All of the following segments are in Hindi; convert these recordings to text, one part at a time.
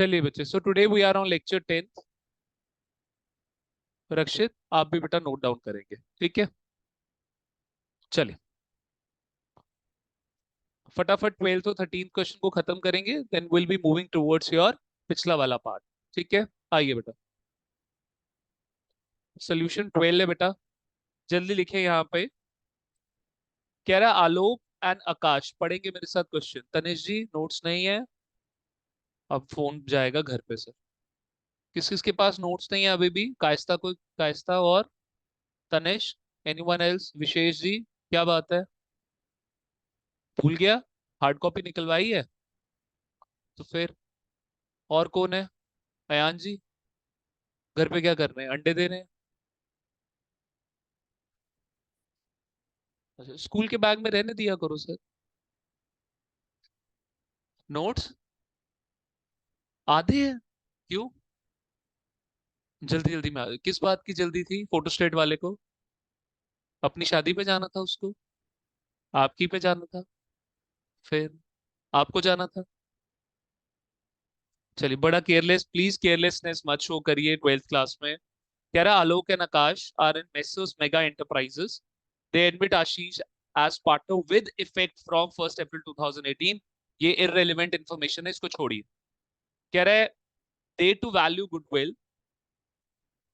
चलिए बच्चे, so today we are on lecture 10th। Rakshit, आप भी बेटा नोट डाउन करेंगे, ठीक है? चलिए फटाफट 12th और 13th क्वेश्चन को खत्म करेंगे, then will be moving towards your पिछला वाला पार्ट। ठीक है, आइए बेटा। सोल्यूशन 12 है बेटा, जल्दी लिखे यहाँ पे। कह रहा है आलोक एंड आकाश पढ़ेंगे मेरे साथ क्वेश्चन। तनिष जी नोट्स नहीं है, अब फोन जाएगा घर पे सर। किस किस के पास नोट्स नहीं है अभी भी? कायस्ता को, कायस्ता और तनिष, एनीवन एल्स? विशेष जी, क्या बात है, भूल गया? हार्ड कॉपी निकलवाई है? तो फिर और कौन है? अयान जी, घर पे क्या कर रहे हैं? अंडे दे रहे हैं? अच्छा, स्कूल के बैग में रहने दिया करो सर। नोट्स आधे हैं? क्यों? जल्दी जल्दी में किस बात की जल्दी थी? फोटोस्टेट वाले को? अपनी शादी पे जाना था उसको? आपकी पे जाना था? फिर आपको जाना था? चलिए, बड़ा केयरलेस, प्लीज केयरलेसनेस मत शो करिए 12th क्लास में। कह रहा Alok and Akash are in Messrs mega enterprises, they admit Ashish as partner with effect from 1 April 2018। ये इररेलेवेंट इंफॉर्मेशन है, इसको छोड़िए। कह रहा है they to value goodwill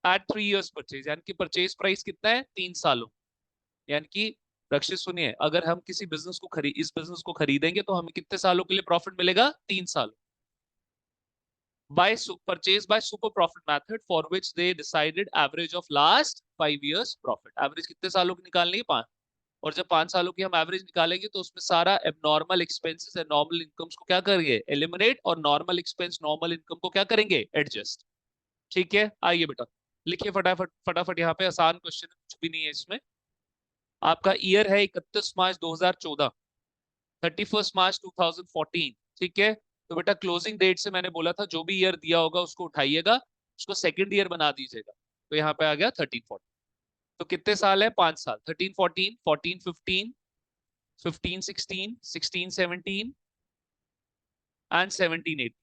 at 3 years purchase, यानी कि परचेज प्राइस कितना है? 3 सालों। यानी कि रक्षित सुनिए, अगर हम किसी बिजनेस को इस बिजनेस को खरीदेंगे तो हमें कितने सालों के लिए प्रॉफिट मिलेगा? 3 साल। by purchase by super profit method for which they decided average of last 5 years profit। Average कितने सालों की निकालनी है? 5। और जब 5 सालों की हम एवरेज निकालेंगे तो उसमें सारा abnormal expenses and normal incomes को क्या करेंगे? एलिमिनेट, और नॉर्मल एक्सपेंस नॉर्मल इनकम को क्या करेंगे? एडजस्ट। ठीक है, आइए बेटा लिखिए फटाफट फटाफट। यहाँ पे आसान क्वेश्चन है, कुछ भी नहीं है इसमें। आपका ईयर है 31 मार्च 2014, 31 मार्च 2014। ठीक है, तो बेटा क्लोजिंग डेट से मैंने बोला था जो भी ईयर दिया होगा उसको उठाइएगा, उसको सेकंड ईयर बना दीजिएगा। तो यहाँ पे आ गया 13-14। तो कितने साल है? 5 साल। 13-14, 14-15, 15-16, 16-17 एंड 17-18।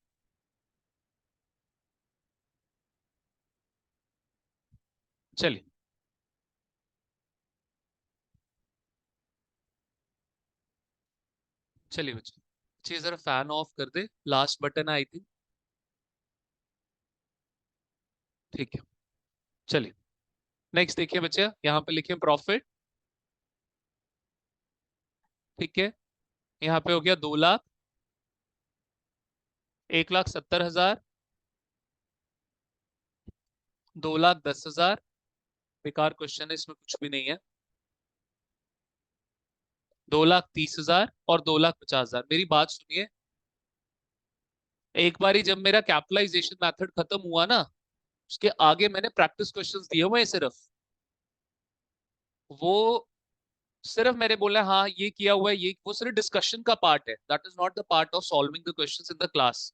चलिए चलिए बच्चे, अच्छी जरा फैन ऑफ कर दे, लास्ट बटन आई थी। ठीक है, चलिए नेक्स्ट देखिए बच्चे, यहाँ पे लिखे प्रॉफिट। ठीक है, यहाँ पे हो गया 2 लाख, 1,70,000, 2,10,000। बेकार क्वेश्चन है, इसमें कुछ भी नहीं है। 2,30,000 और 2,50,000। मेरी बात सुनिए, एक बारी जब मेरा कैपिटलाइजेशन मेथड खत्म हुआ ना, उसके आगे मैंने प्रैक्टिस क्वेश्चंस दिए हुए हैं सिर्फ। वो सिर्फ मैंने बोला हाँ ये किया हुआ है, ये वो सिर्फ डिस्कशन का पार्ट है, that is not the part of solving the questions in the class.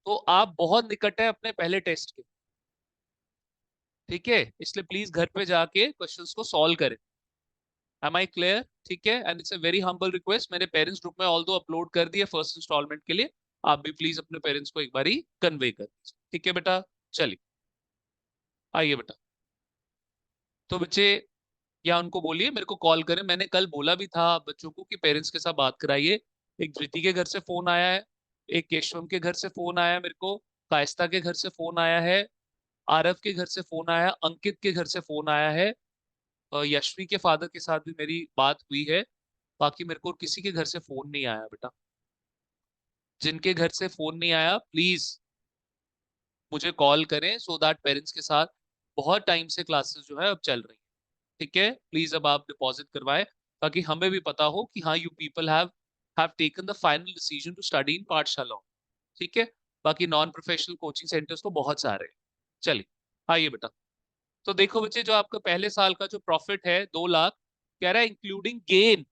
तो आप बहुत निकट है अपने पहले टेस्ट के, ठीक है? इसलिए प्लीज घर पे जाके क्वेश्चंस को सॉल्व करें। Am I clear? ठीक है, and it's a very humble request, मेरे पेरेंट्स ग्रुप में ऑल दो अपलोड कर दिए फर्स्ट इंस्टॉलमेंट के लिए, आप भी प्लीज अपने पेरेंट्स को एक बारी कन्वे कर दीजिए। ठीक है बेटा, चलिए आइए बेटा। तो बच्चे, या उनको बोलिए मेरे को कॉल करें, मैंने कल बोला भी था बच्चों को कि पेरेंट्स के साथ बात कराइए। एक धृति के घर से फोन आया है, एक केशवम के घर से फोन आया है मेरे को, कायस्ता के घर से फोन आया है, आरव के घर से फोन आया है, अंकित के घर से फोन आया है, यशवी के फादर के साथ भी मेरी बात हुई है। बाकी मेरे को किसी के घर से फोन नहीं आया बेटा। जिनके घर से फोन नहीं आया प्लीज मुझे कॉल करें, सो दैट पेरेंट्स के साथ बहुत टाइम से क्लासेस जो है अब चल रही है। ठीक है, प्लीज अब आप डिपॉजिट करवाएं, ताकि हमें भी पता हो कि हाँ you people have taken the final decision to study in Pathshala. ठीक है, बाकी नॉन प्रोफेशनल कोचिंग सेंटर्स तो बहुत सारे हैं। चलिए आइए बेटा। तो देखो बच्चे, जो आपका पहले साल का जो प्रॉफिट है 2 लाख, कह रहा है including gain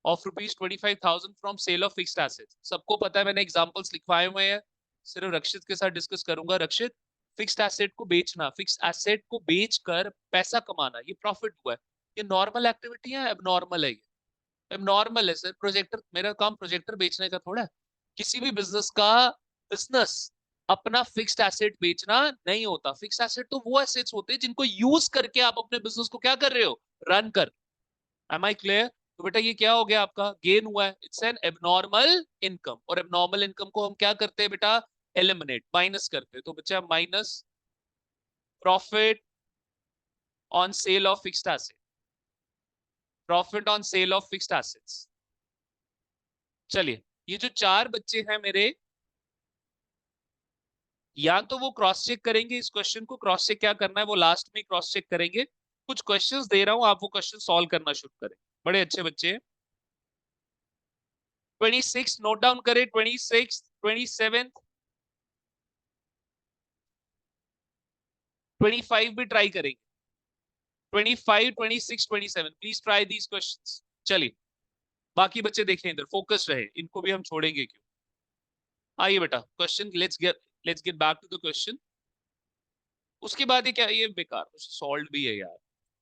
of rupees 25,000 from sale of fixed assets. सबको पता है, मैंने एग्जांपल्स लिखवाए हुए हैं, सिर्फ रक्षित के साथ डिस्कस करूंगा। रक्षित, फिक्स्ड एसेट को बेचना, फिक्स्ड एसेट को बेचकर पैसा कमाना, ये प्रॉफिट हुआ है। ये नॉर्मल एक्टिविटी है, एबनॉर्मल है? ये एबनॉर्मल है सर। प्रोजेक्टर, मेरा काम प्रोजेक्टर बेचने का थोड़ा है। किसी भी बिजनेस का बिजनेस अपना फिक्स्ड एसेट बेचना नहीं होता। फिक्स्ड एसेट तो वो एसेट्स होते हैं जिनको यूज करके आप अपने बिजनेस को क्या कर रहे हो, रन कर। Am I clear? तो बेटा ये क्या हो गया, आपका गेन हुआ है, इट्स एन एबनॉर्मल इनकम। और एबनॉर्मल इनकम को हम क्या करते हैं बेटा, एलिमिनेट, माइनस करते हैं। तो बच्चा minus profit on sale of fixed asset, profit on sale of fixed assets. चलिए, ये जो चार बच्चे हैं मेरे, या तो वो क्रॉस चेक करेंगे इस क्वेश्चन को, क्रॉस चेक क्या करना है वो लास्ट में क्रॉस चेक करेंगे। कुछ क्वेश्चंस दे रहा हूं, आप वो क्वेश्चन सॉल्व करना शुरू करें। बड़े अच्छे बच्चे हैं। 26 नोट डाउन करें, 26, 27, 25 भी ट्राई करेंगे। 25, 26, 27, प्लीज ट्राई दीज क्वेश्चंस। चलिए, बाकी बच्चे देखें इधर, फोकस रहे, इनको भी हम छोड़ेंगे क्यों। आइए बेटा, question, let's get back to the question. उसके बाद ये क्या, ये बेकार सॉल्व भी है यार।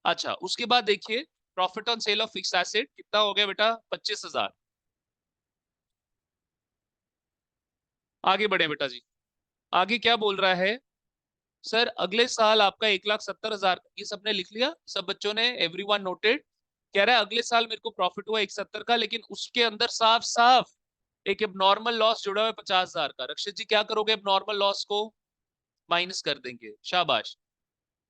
अच्छा, उसके बाद देखिए, profit on sale of fixed asset कितना हो गया बेटा, 25,000। आगे बढ़े बेटा जी। आगे क्या बोल रहा है, सर अगले साल आपका 1,70,000, ये सबने लिख लिया, सब बच्चों ने, एवरीवन नोटेड। कह रहा है अगले साल मेरे को प्रॉफिट हुआ 170 का, लेकिन उसके अंदर साफ साफ एक एबनॉर्मल लॉस जुड़ा हुआ है 50,000 का। रक्षित जी क्या करोगे, एबनॉर्मल लॉस को माइनस कर देंगे, शाबाश।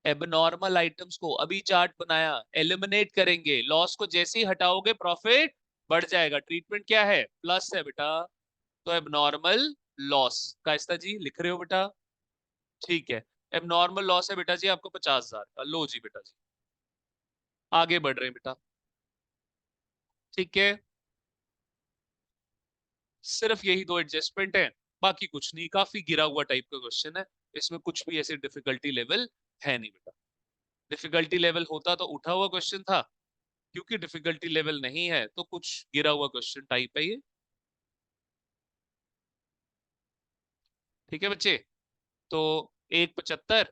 एबनॉर्मल आइटम्स को अभी चार्ट बनाया, एलिमिनेट करेंगे, लॉस को जैसे ही हटाओगे प्रॉफिट बढ़ जाएगा। ट्रीटमेंट क्या है, प्लस है बेटा। तो एबनॉर्मल लॉस, कायस्ता जी लिख रहे हो बेटा, ठीक है। एबनॉर्मल लॉस है बेटा जी आपको 50,000 का, लो जी बेटा जी, आगे बढ़ रहे हैं बेटा, ठीक है। सिर्फ यही दो एडजस्टमेंट है, बाकी कुछ नहीं, काफी गिरा हुआ टाइप का क्वेश्चन है। इसमें कुछ भी ऐसे डिफिकल्टी लेवल है नहीं बेटा। डिफिकल्टी लेवल होता तो उठा हुआ क्वेश्चन था, क्योंकि डिफिकल्टी लेवल नहीं है तो कुछ गिरा हुआ क्वेश्चन टाइप है ये, ठीक है बच्चे। तो 1,75,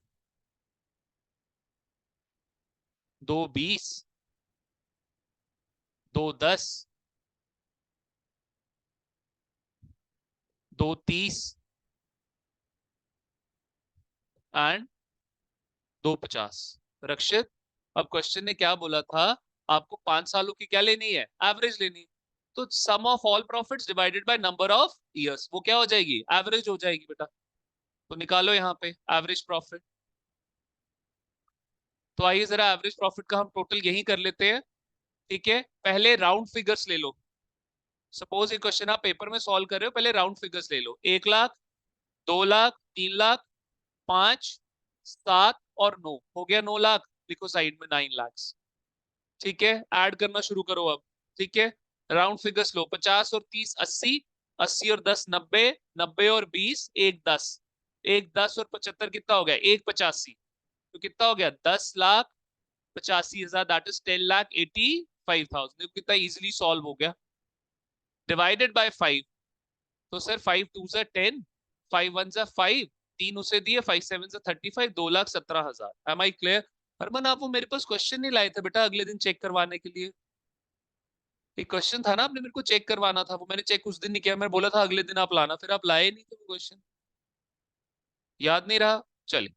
2,20, 2,10, 2,30 एंड 2,50। रक्षित, अब क्वेश्चन ने क्या बोला था, आपको 5 सालों की क्या लेनी है, एवरेज लेनी है। तो sum of all profits divided by number of years, वो क्या हो जाएगी, एवरेज हो जाएगी बेटा। तो निकालो यहाँ पे एवरेज प्रॉफिट। तो आइए जरा एवरेज प्रॉफिट का हम टोटल यही कर लेते हैं, ठीक है। पहले राउंड फिगर्स ले लो। सपोज ये क्वेश्चन आप पेपर में सॉल्व कर रहे हो, पहले राउंड फिगर्स ले लो। 1,00,000, 2,00,000, 3,00,000, 5, 7 और 9, हो गया 9,00,000। लिखो साइड में 9 lakhs, ठीक है। ऐड करना शुरू करो अब, ठीक है। राउंड फिगर्स लो, 50 और 30 80, 80 और 10 90, 90 और 20 एक 10, एक 10 और 75 कितना हो गया, एक 85। तो कितना हो गया, 10,85,000, दैट इज 10,85,000। देखो कितना इजिली सॉल्व हो गया। डिवाइडेड बाय 5, तो सर 5 2 जा 10, 5 1 जा 5, तीन उसे दिए, 5 7 जा 35, 2,17,000। M I clear? हरमन आप वो मेरे पास क्वेश्चन नहीं लाए थे बेटा अगले दिन चेक करवाने के लिए। एक क्वेश्चन था ना, आपने मेरे को चेक करवाना था, वो मैंने चेक उस दिन नहीं किया, मैं बोला था अगले दिन आप लाना, फिर आप लाए नहीं थे वो क्वेश्चन, याद नहीं रहा। चलिए,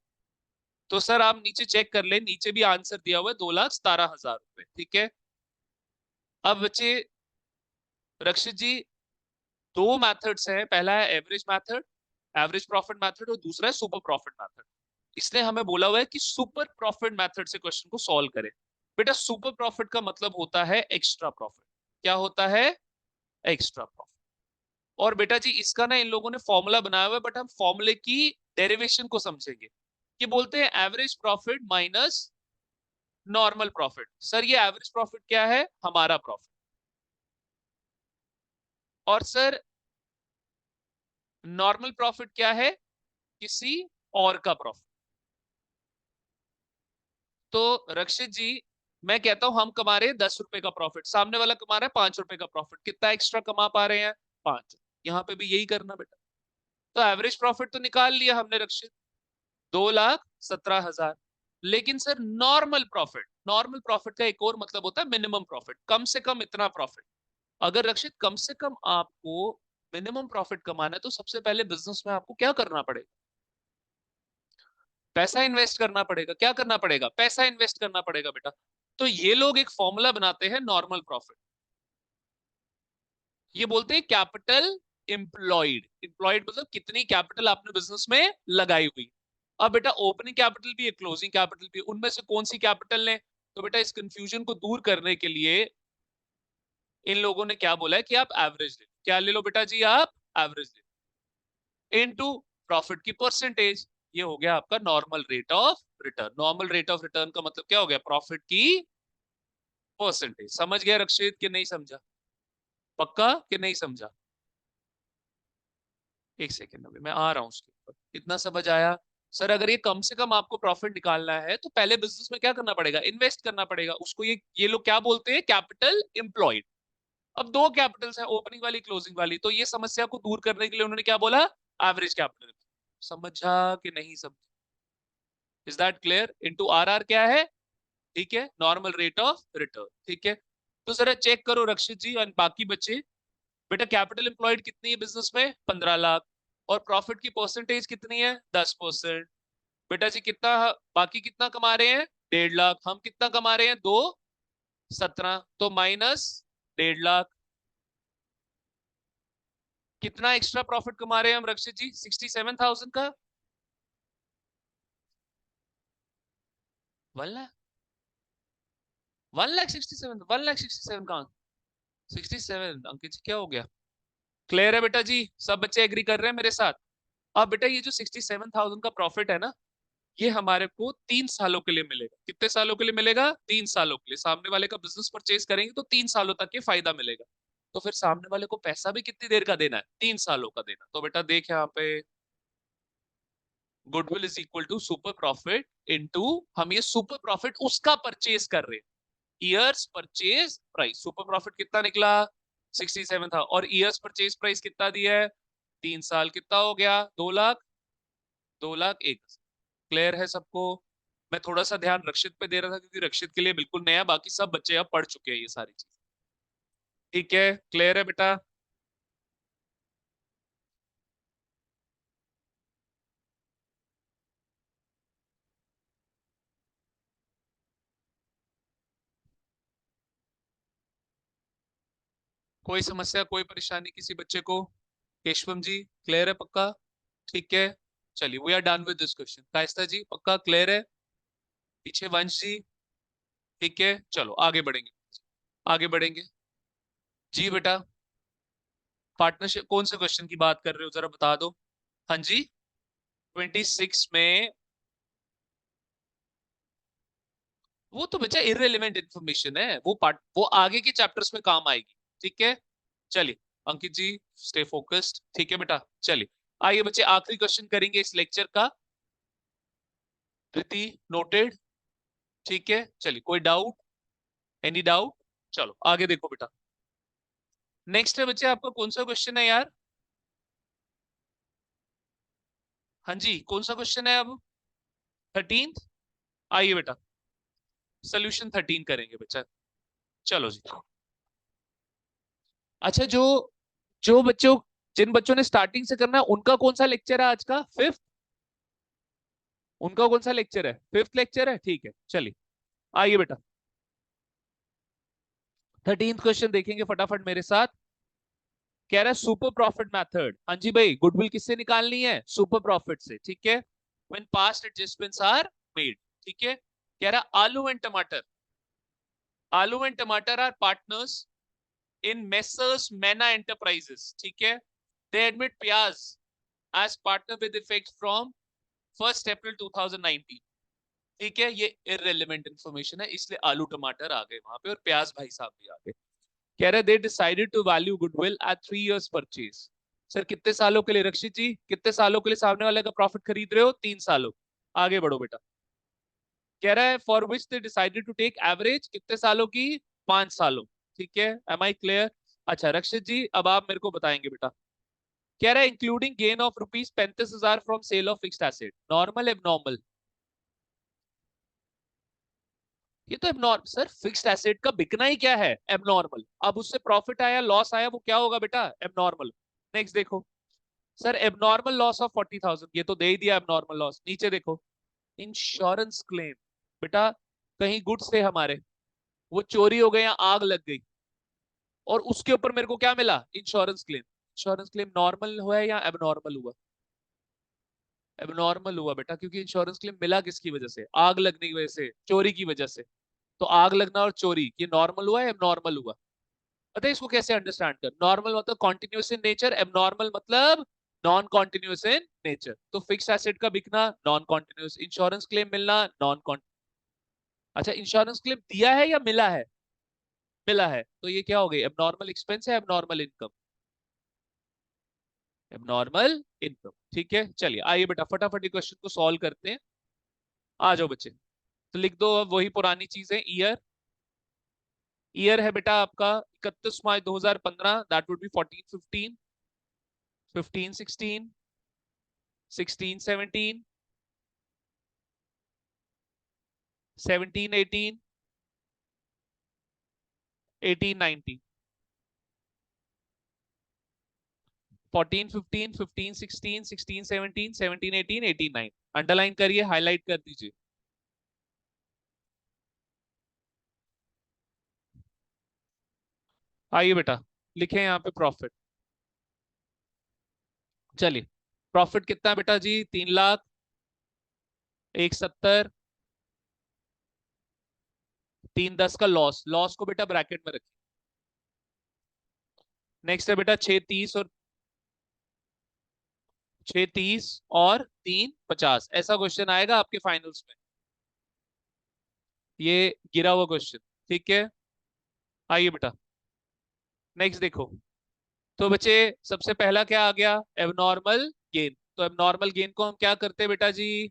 तो सर आप नीचे चेक कर ले, नीचे भी आंसर दिया हुआ है, 2,17,000 रुपए, ठीक है। अब बच्चे, रक्षित जी, दो मेथड्स हैं, पहला है average method, average profit method, और दूसरा है सुपर प्रॉफिट मेथड। इसने हमें बोला हुआ है कि सुपर प्रॉफिट मेथड से क्वेश्चन को सॉल्व करें। बेटा सुपर प्रॉफिट का मतलब होता है एक्स्ट्रा प्रॉफिट। क्या होता है, एक्स्ट्रा प्रॉफिट। और बेटा जी इसका ना इन लोगों ने फॉर्मूला बनाया हुआ है, बट हम फॉर्मूले की डेरिवेशन को समझेंगे। कि बोलते हैं average profit minus normal profit. Sir ये एवरेज प्रॉफिट क्या है, हमारा प्रॉफिट, और सर नॉर्मल प्रॉफिट क्या है, किसी और का प्रॉफिट। तो रक्षित जी, मैं कहता हूं हम कमा रहे हैं 10 रुपए का प्रॉफिट, सामने वाला कमा रहा है 5 रुपए का प्रॉफिट, कितना एक्स्ट्रा कमा पा रहे हैं, 5। यहाँ पे भी यही करना बेटा। तो एवरेज प्रॉफिट तो निकाल लिया हमने रक्षित, 2,17,000। लेकिन सर नॉर्मल प्रॉफिट का एक और मतलब होता है मिनिमम प्रॉफिट, कम से कम इतना प्रॉफिट। अगर रक्षित कम से कम आपको मिनिमम प्रॉफिट कमाना है तो सबसे पहले बिजनेस में आपको क्या करना पड़ेगा? पैसा इन्वेस्ट करना पड़ेगा। क्या करना पड़ेगा? पैसा इन्वेस्ट करना पड़ेगा बेटा। तो ये लोग एक फॉर्मूला बनाते हैं नॉर्मल प्रॉफिट, ये बोलते हैं कैपिटल एम्प्लॉयड। एम्प्लॉयड मतलब कितनी कैपिटल आपने बिजनेस में लगाई हुई। अब बेटा ओपनिंग कैपिटल भी है, क्लोजिंग कैपिटल भी है, उनमें से कौन सी कैपिटल लें? तो बेटा इस कंफ्यूजन को दूर करने के लिए इन लोगों ने क्या बोला है कि आप एवरेज ले लो। क्या ले लो बेटा जी? आप एवरेज ले लो इनटू प्रॉफिट की परसेंटेज। ये हो गया आपका normal rate of return. Normal rate of return का मतलब क्या हो गया? प्रॉफिट की परसेंटेज। समझ गया रक्षित कि नहीं समझा? पक्का कि नहीं समझा? एक सेकेंड, अभी मैं आ रहा हूं उसके ऊपर। कितना समझ आया? सर अगर ये कम से कम आपको प्रॉफिट निकालना है तो पहले बिजनेस में क्या करना पड़ेगा? इन्वेस्ट करना पड़ेगा उसको। ये लोग क्या बोलते हैं? Capital employed. अब दो कैपिटल्स है, ओपनिंग वाली क्लोजिंग वाली, तो ये समस्या को दूर करने के लिए उन्होंने क्या बोला? Average capital. समझा कि नहीं समझा? Is that clear? Into RR क्या है? ठीक है, नॉर्मल रेट ऑफ रिटर्न। ठीक है, तो जरा चेक करो रक्षित जी और बाकी बच्चे। बेटा कैपिटल एम्प्लॉयड कितनी है बिजनेस में? 15 लाख। और प्रॉफिट की परसेंटेज कितनी है? 10%। बेटा जी कितना, बाकी कितना कमा रहे हैं? 1.5 लाख। हम कितना कमा रहे हैं? 217। तो माइनस 1.5 लाख। कितना एक्स्ट्रा प्रॉफिट कमा रहे हैं हम रक्षित जी? 67,000 का। 1 लाख, 1,67,000, 1,67,000 कहाँ? 67 अंकित जी क्या हो गया? क्लियर है बेटा जी? सब बच्चे एग्री कर रहे हैं मेरे साथ? अब बेटा ये जो 67,000 का प्रॉफिट है ना, ये हमारे को 3 सालों के लिए मिलेगा। कितने सालों के लिए मिलेगा? 3 सालों के लिए। सामने वाले का बिजनेस परचेज करेंगे तो 3 सालों तक ये फायदा मिलेगा। तो फिर सामने वाले को पैसा भी कितनी देर का देना है? 3 सालों का देना। तो बेटा देख यहाँ पे, goodwill is equal to super profit into, हम ये सुपर प्रॉफिट उसका परचेज कर रहे हैं, years purchase price. Super profit कितना निकला? 67 था। और ईयर्स परचेज प्राइस कितना दिया है? 3 साल। कितना हो गया? 2 लाख। 2 लाख 1। क्लियर है सबको? मैं थोड़ा सा ध्यान रक्षित पे दे रहा था क्योंकि रक्षित के लिए बिल्कुल नया, बाकी सब बच्चे अब पढ़ चुके हैं ये सारी चीज। ठीक है, क्लियर है बेटा? कोई समस्या, कोई परेशानी किसी बच्चे को? केशवम जी क्लियर है पक्का? ठीक है, चलिए we are done with this question. Kayastha ji पक्का क्लियर है? पीछे वंश जी? ठीक है, चलो आगे बढ़ेंगे। आगे बढ़ेंगे जी बेटा। पार्टनरशिप कौन से क्वेश्चन की बात कर रहे हो जरा बता दो। हाँ जी, 26 में। वो तो बच्चा इररिलेवेंट इंफॉर्मेशन है, वो पार्ट वो आगे के चैप्टर्स में काम आएगी। ठीक है, चलिए अंकित जी स्टे फोकस्ड। ठीक है बेटा, चलिए आइए बच्चे आखिरी क्वेश्चन करेंगे इस लेक्चर का। प्रीति नोटेड? ठीक है, चलिए कोई डाउट? Any doubt? चलो आगे देखो बेटा। नेक्स्ट है बच्चे आपका कौन सा क्वेश्चन है यार? हाँ जी, कौन सा क्वेश्चन है अब? 13th। आइए बेटा, सोल्यूशन 13 करेंगे बच्चा। चलो जी। अच्छा, जो जो बच्चों जिन बच्चों ने स्टार्टिंग से करना है उनका कौन सा लेक्चर है आज का? 5th? उनका कौन सा लेक्चर है? 5th लेक्चर है। ठीक है, चलिए आइए बेटा, 13th क्वेश्चन देखेंगे फटाफट मेरे साथ। कह रहा है सुपर प्रॉफिट मेथड। हाँ जी भाई, गुडविल किससे निकालनी है? सुपर प्रॉफिट से। ठीक है, when past adjustments are made. ठीक है, कह रहा है आलू एंड टमाटर, Aloo and Tamatar are partners in Messrs Maina Enterprises. ठीक है, they admit Pyaz as partner with effect from 1st April 2019। ठीक है, ये इररिलेवेंट इंफॉर्मेशन है इसलिए आलू टमाटर आ गए वहां पे और प्याज भाई साहब भी आ गए। कह रहे they decided to value goodwill at 3 years purchase. Sir कितने सालों के लिए रक्षित जी? कितने सालों के लिए सामने वाले का प्रॉफिट खरीद रहे हो? 3 सालों। आगे बढ़ो बेटा। कह रहा है for which they decided to take average कितने सालों की? 5 सालों। ठीक है, एम आई क्लियर? अच्छा रक्षित जी अब आप मेरे को बताएंगे बेटा। कह रहा है including gain of ₹35,000 from sale of fixed asset, normal abnormal? ये तो एबनॉर्मल सर, फिक्स्ड एसेट का बिकना ही क्या है? एबनॉर्मल। अब उससे प्रॉफिट आया लॉस आया वो क्या होगा बेटा? एबनॉर्मल। नेक्स्ट देखो सर, एबनॉर्मल लॉस ऑफ 40,000, ये तो दे ही दिया एबनॉर्मल लॉस। नीचे देखो इंश्योरेंस क्लेम, बेटा कहीं गुड्स थे हमारे, वो चोरी हो गए या आग लग गई, और उसके ऊपर मेरे को क्या मिला, insurance claim. Insurance claim normal हुआ है या एबनॉर्मल हुआ? एबनॉर्मल हुआ बेटा, क्योंकि इंश्योरेंस क्लेम मिला किसकी वजह से, आग लगने की वजह से, चोरी की वजह से। तो आग लगना और चोरी, ये नॉर्मल हुआ है एबनॉर्मल हुआ? पता है इसको कैसे अंडरस्टैंड कर? नॉर्मल मतलब कॉन्टिन्यूस इन नेचर, एबनॉर्मल मतलब नॉन कॉन्टिन्यूस इन नेचर। तो फिक्स एसेट का बिकना नॉन कॉन्टिन्यूस, इंश्योरेंस क्लेम मिलना नॉन कॉन्टिन्यूस। अच्छा, इंश्योरेंस क्लेम दिया है या मिला है? मिला है, तो ये क्या हो गई, एबनॉर्मल एक्सपेंस है एबनॉर्मल इनकम? Abnormal income. ठीक है, चलिए आइए बेटा फटाफट क्वेश्चन को सॉल्व करते हैं। आ जाओ बच्चे, तो लिख दो अब वही पुरानी चीजें। ईयर, ईयर है बेटा आपका 31 मार्च 2015, दैट वुड बी 14 15, 15 16, 16 17, 17 18, 18 19, 14 15, 15 16, 16 17, 17 18, 18 9। अंडरलाइन करिए, हाईलाइट कर दीजिए। आइए बेटा लिखे यहाँ पे प्रॉफिट। चलिए, प्रॉफिट कितना है बेटा जी, 3 लाख, 170, 310 का लॉस। लॉस को बेटा ब्रैकेट में रखिए। नेक्स्ट है बेटा 630 और 630 और 350। ऐसा क्वेश्चन आएगा आपके फाइनल्स में, ये गिरा हुआ क्वेश्चन। ठीक है, आइए बेटा नेक्स्ट देखो। तो बच्चे सबसे पहला क्या आ गया, एबनॉर्मल गेन। तो एबनॉर्मल गेन को हम क्या करते हैं बेटा जी,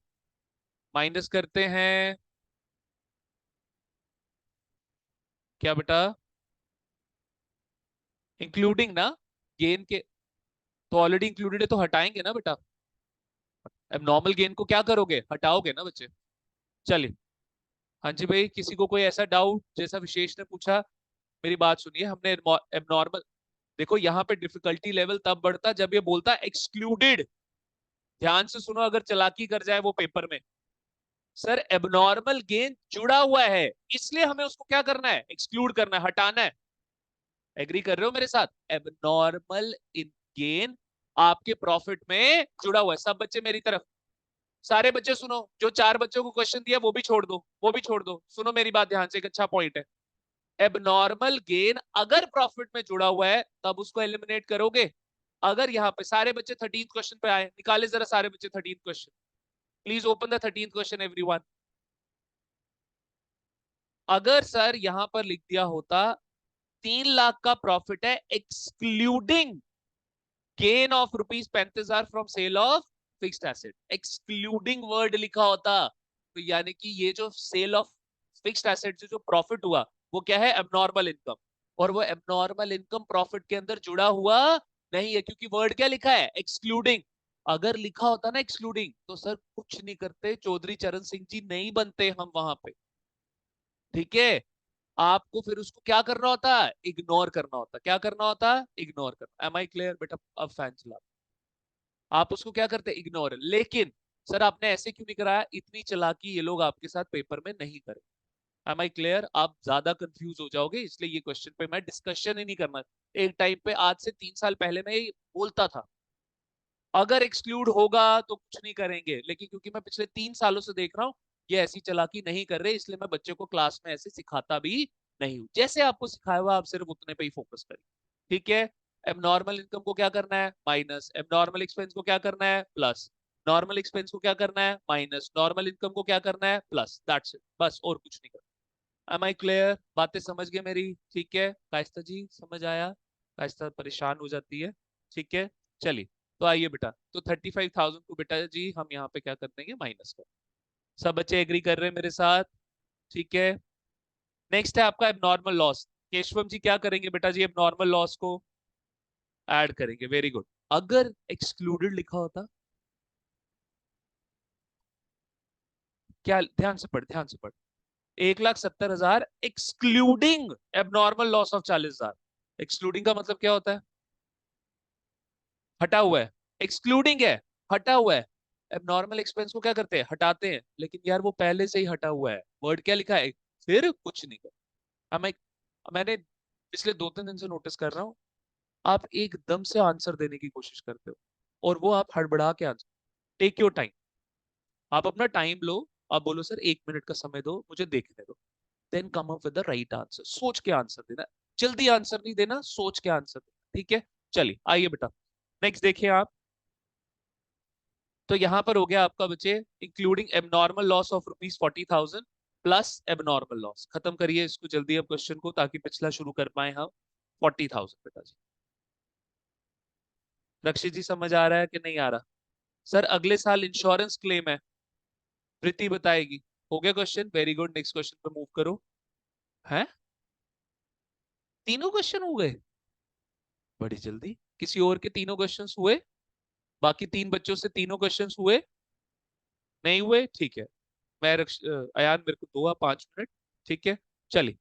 माइनस करते हैं। क्या बेटा, इंक्लूडिंग ना, गेन के तो ऑलरेडी इंक्लूडेड है, तो हटाएंगे ना बेटा। एबनॉर्मल गेन को क्या करोगे, हटाओगे ना बच्चे। चलिए, हाँ जी भाई, किसी को कोई ऐसा डाउट जैसा विशेष ने पूछा? मेरी बात सुनिए, हमने एबनॉर्मल, देखो यहाँ पे डिफिकल्टी लेवल तब बढ़ता जब ये बोलता एक्सक्लूडेड। ध्यान से सुनो, अगर चालाकी कर जाए वो पेपर में। सर एबनॉर्मल गेन जुड़ा हुआ है, इसलिए हमें उसको क्या करना है, एक्सक्लूड करना है, हटाना है। एग्री कर रहे हो मेरे साथ? एबनॉर्मल इन गेन आपके प्रॉफिट में जुड़ा हुआ है। सब बच्चे मेरी तरफ, सारे बच्चे सुनो, जो 4 बच्चों को क्वेश्चन दिया वो भी छोड़ दो, वो भी छोड़ दो, सुनो मेरी बात ध्यान से, एक अच्छा पॉइंट है। एबनॉर्मल गेन अगर प्रॉफिट में जुड़ा हुआ है तब उसको एलिमिनेट करोगे। अगर यहाँ पे सारे बच्चे 13 क्वेश्चन पे आए, निकाले जरा सारे बच्चे 13 question. Please open the 13 question everyone. अगर सर यहां पर लिख दिया होता 3 लाख का प्रॉफिट है excluding gain of ₹35,000 from sale of fixed asset, excluding word लिखा होता, तो यानी कि ये जो सेल ऑफ फिक्स्ड एसेट से जो प्रॉफिट हुआ वो क्या है, एबनॉर्मल इनकम। और वो एबनॉर्मल इनकम प्रॉफिट के अंदर जुड़ा हुआ नहीं है, क्योंकि वर्ड क्या लिखा है, एक्सक्लूडिंग। अगर लिखा होता ना एक्सक्लूडिंग, तो सर कुछ नहीं करते, चौधरी चरण सिंह जी नहीं बनते हम वहां पे। ठीक है, आपको फिर उसको क्या करना होता है, इग्नोर करना होता। क्या करना होता है, इग्नोर करना। एम आई क्लियर बेटा? अब फैन चला, आप उसको क्या करते, इग्नोर। लेकिन सर आपने ऐसे क्यों नहीं कराया, इतनी चालाकी ये लोग आपके साथ पेपर में नहीं करे। Am I clear? आप ज्यादा कंफ्यूज हो जाओगे, इसलिए ये क्वेश्चन पे मैं डिस्कशन ही नहीं करना। एक टाइम पे आज से 3 साल पहले मैं ये बोलता था, अगर एक्सक्लूड होगा तो कुछ नहीं करेंगे, लेकिन क्योंकि मैं पिछले 3 सालों से देख रहा हूँ ये ऐसी चालाकी नहीं कर रहे, इसलिए मैं बच्चे को क्लास में ऐसे सिखाता भी नहीं हूँ। जैसे आपको सिखाया हुआ आप सिर्फ उतने पे ही फोकस करिए। ठीक है, एबनॉर्मल इनकम को क्या करना है, माइनस। एबनॉर्मल एक्सपेंस को क्या करना है, प्लस। नॉर्मल एक्सपेंस को क्या करना है, माइनस। नॉर्मल इनकम को क्या करना है, प्लस। दैट्स इट, बस और कुछ नहीं करना। Am I clear? बातें समझ गए मेरी? ठीक है, कायस्ता जी समझ आया? कायस्ता परेशान हो जाती है। ठीक है, चलिए, तो आइए बेटा, तो 35,000 को बेटा जी हम यहाँ पे क्या कर देंगे, माइनस कर। सब बच्चे एग्री कर रहे हैं मेरे साथ? ठीक है, नेक्स्ट है आपका एबनॉर्मल लॉस। केशवम जी क्या करेंगे बेटा जी, एबनॉर्मल लॉस को ऐड करेंगे। Very good. अगर एक्सक्लूडेड लिखा होता, क्या, ध्यान से पढ़, ध्यान से पढ़। 1,70,000 excluding abnormal loss of 40,000। Excluding का मतलब क्या होता है, हटा हुआ है, एक्सक्लूडिंग है, हटा हुआ है। एबनॉर्मल एक्सपेंस को क्या करते हैं, हटाते हैं, लेकिन यार वो पहले से ही हटा हुआ है, वर्ड क्या लिखा है, फिर कुछ नहीं कर। अब मैंने पिछले 2-3 दिन से नोटिस कर रहा हूँ, आप एकदम से आंसर देने की कोशिश करते हो, और वो आप हड़बड़ा के आंसर। टेक योर टाइम, आप अपना टाइम लो। आप बोलो सर 1 मिनट का समय दो, मुझे देखने दो, then come up with the right answer. सोच के आंसर देना, जल्दी आंसर नहीं देना, सोच के आंसर देना, ठीक है। चलिए आइए बेटा, नेक्स्ट देखिए आप। तो यहां पर हो गया आपका बच्चे, including abnormal loss of rupees 40,000 plus abnormal loss. खत्म करिए इसको जल्दी अब क्वेश्चन को, ताकि पिछला शुरू कर पाए हम। 40,000 बेटा जी। रक्षित जी समझ आ रहा है कि नहीं आ रहा? सर अगले साल इंश्योरेंस क्लेम है, प्रीति बताएगी। हो गया question, very good, next question पे मूव करो। है, तीनों क्वेश्चन हो गए बड़ी जल्दी? किसी और के तीनों क्वेश्चंस हुए? बाकी 3 बच्चों से तीनों क्वेश्चंस हुए? नहीं हुए, ठीक है। अयान मेरे को दो 5 मिनट, ठीक है। चलिए,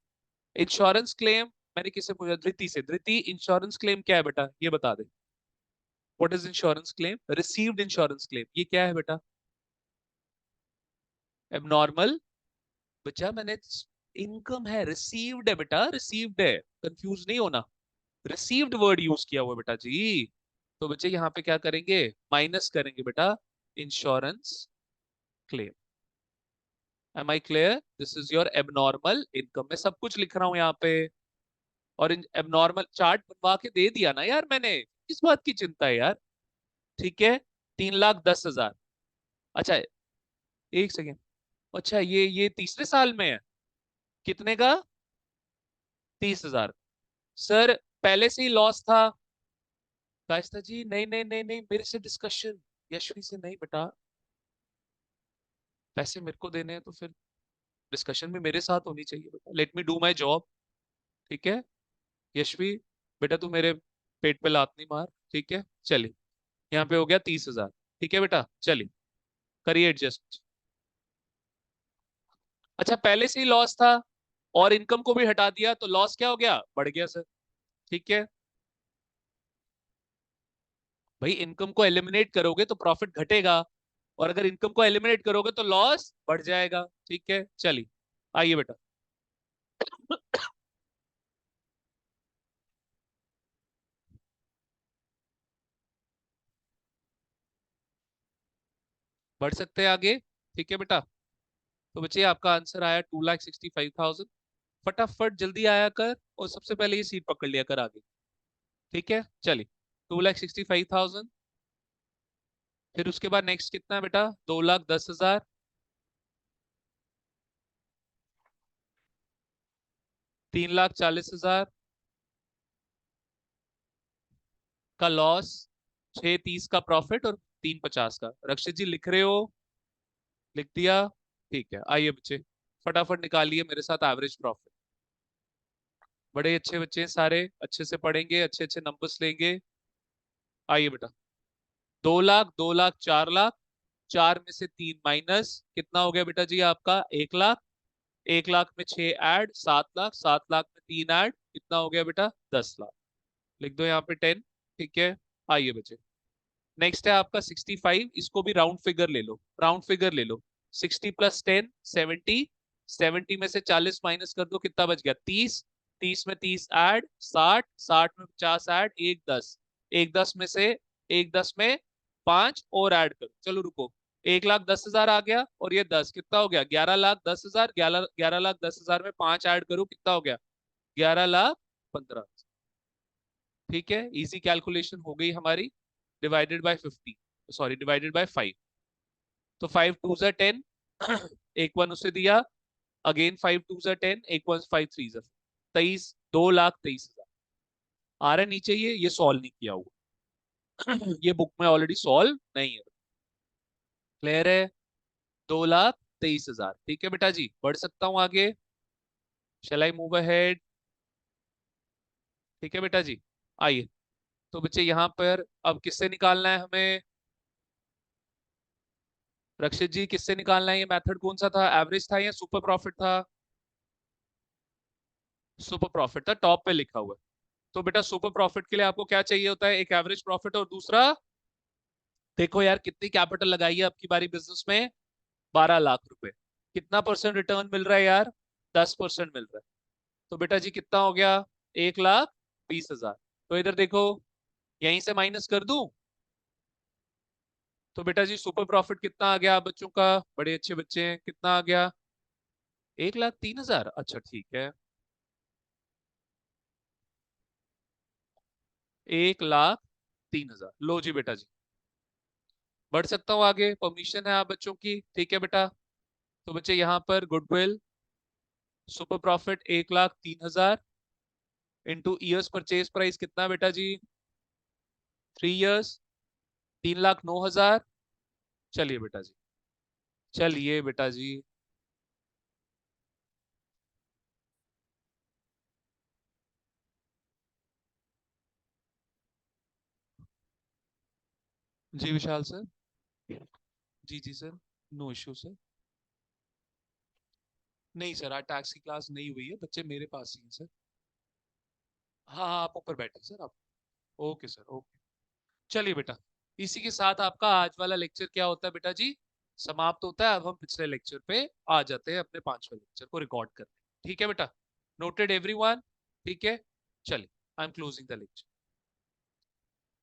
इंश्योरेंस क्लेम मैंने किसे पूछा, धृति से। धृति, इंश्योरेंस क्लेम क्या है बेटा, ये बता दे। What is insurance claim? Received insurance claim, ये क्या है बेटा? एबनॉर्मल, बच्चा मैंने, इनकम है, रिसीव्ड है बेटा, रिसीव्ड है, कंफ्यूज नहीं होना। रिसीव्ड वर्ड यूज किया हुआ बेटा जी। तो बच्चे यहाँ पे क्या करेंगे, माइनस करेंगे बेटा insurance claim. Am I clear? This is your abnormal income. मैं सब कुछ लिख रहा हूँ यहाँ पे, और एबनॉर्मल चार्ट बनवा के दे दिया ना यार मैंने, किस बात की चिंता है यार? ठीक है, 3,10,000। अच्छा, एक सेकेंड, अच्छा ये तीसरे साल में है, कितने का? 30,000। सर पहले से ही लॉस था। कायस्था जी नहीं नहीं नहीं नहीं, मेरे से डिस्कशन, यशवी से नहीं बेटा। पैसे मेरे को देने हैं तो फिर डिस्कशन भी मेरे साथ होनी चाहिए बेटा, let me do my job, ठीक है। यशवी बेटा, तू मेरे पेट पे लात नहीं मार, ठीक है। चलिए, यहाँ पे हो गया 30,000, ठीक है बेटा, चलिए करिए एडजस्ट। अच्छा, पहले से ही लॉस था और इनकम को भी हटा दिया, तो लॉस क्या हो गया, बढ़ गया सर, ठीक है। भाई इनकम को एलिमिनेट करोगे तो प्रॉफिट घटेगा, और अगर इनकम को एलिमिनेट करोगे तो लॉस बढ़ जाएगा, ठीक है। चलिए आइए बेटा। बढ़ सकते हैं आगे, ठीक है बेटा। तो बच्चे आपका आंसर आया 2,65,000। फटाफट जल्दी आया कर, और सबसे पहले ये सीट पकड़ लिया कर आगे, ठीक है। चलिए, 2,65,000। फिर उसके बाद नेक्स्ट कितना है बेटा, 2,10,000। 3,40,000 का लॉस, 6,30 का प्रॉफिट, और 3,50 का। रक्षित जी लिख रहे हो? लिख दिया, ठीक है। आइए बच्चे, फटाफट निकालिए मेरे साथ एवरेज प्रॉफिट। बड़े अच्छे बच्चे हैं सारे, अच्छे से पढ़ेंगे, अच्छे अच्छे नंबर्स लेंगे। आइए बेटा, 2 लाख, 2 लाख, 4 लाख, 4 में से 3 माइनस, कितना हो गया बेटा जी आपका, 1 लाख। 1 लाख में 6 ऐड, 7 लाख, 7 लाख में 3 ऐड, कितना हो गया बेटा, 10 लाख। लिख दो यहाँ पे 10, ठीक है। आइए बच्चे, नेक्स्ट है आपका 65, इसको भी राउंड फिगर ले लो, राउंड फिगर ले लो। 60 + 10, 70। 70 में से 40 माइनस कर दो, कितना बच गया, 30। 30 में 30 ऐड, 60। 60 में 50 ऐड, 1 10। 1 10 में से, 1 10 में 5 और ऐड करो, चलो रुको। 1,10,000 आ गया, और ये 10, कितना हो गया, 11,10,000। 11,10,000 में 5 ऐड करो, कितना हो गया, 11,15,000। ठीक है, इजी कैलकुलेशन हो गई हमारी। Divided by 50, sorry divided by 5। तो 5 2 10, एक वन उसे दिया, अगेन 5 2 10, एक वन 5 3 23, 2,23,000 आ रहा है नीचे। ये सॉल्व नहीं किया हुआ, ये बुक में ऑलरेडी सॉल्व नहीं है, क्लियर है? 2,23,000, ठीक है बेटा जी, बढ़ सकता हूँ आगे? शैल आई मूव अहेड? ठीक है बेटा जी, आइए। तो बच्चे यहाँ पर अब किससे निकालना है हमें? रक्षित जी किससे निकालना है? ये मेथड कौन सा था, एवरेज था या सुपर प्रॉफिट था? सुपर प्रॉफिट था, टॉप पे लिखा हुआ है। तो बेटा सुपर प्रॉफिट के लिए आपको क्या चाहिए होता है? एक एवरेज प्रॉफिट, और दूसरा देखो यार कितनी कैपिटल लगाई है आपकी बारी बिजनेस में, 12 लाख रुपए। कितना परसेंट रिटर्न मिल रहा है यार? 10% मिल रहा है। तो बेटा जी कितना हो गया? 1,20,000। तो इधर देखो, यहीं से माइनस कर दूं? तो बेटा जी सुपर प्रॉफिट कितना आ गया आप बच्चों का? बड़े अच्छे बच्चे हैं, कितना आ गया? 1,03,000। अच्छा ठीक है, 1,03,000। लो जी बेटा जी, बढ़ सकता हूँ आगे, परमिशन है आप बच्चों की, ठीक है बेटा। तो बच्चे यहाँ पर goodwill super profit 1,03,000 into years purchase price कितना बेटा जी? 3 इयर्स, 3,09,000। चलिए बेटा जी, चलिए बेटा जी। जी विशाल सर। जी जी सर, नो इश्यू सर। नहीं सर, आज टैक्स की क्लास नहीं हुई है, बच्चे मेरे पास ही हैं सर। हाँ हाँ, आप ऊपर बैठे सर आप। Okay sir, okay. चलिए बेटा, इसी के साथ आपका आज वाला लेक्चर क्या होता है बेटा जी? समाप्त होता है। अब हम पिछले लेक्चर पे आ जाते हैं, अपने 5वें लेक्चर को रिकॉर्ड करते हैं। ठीक है बेटा? Noted everyone? ठीक है, चलिए, I am closing the lecture.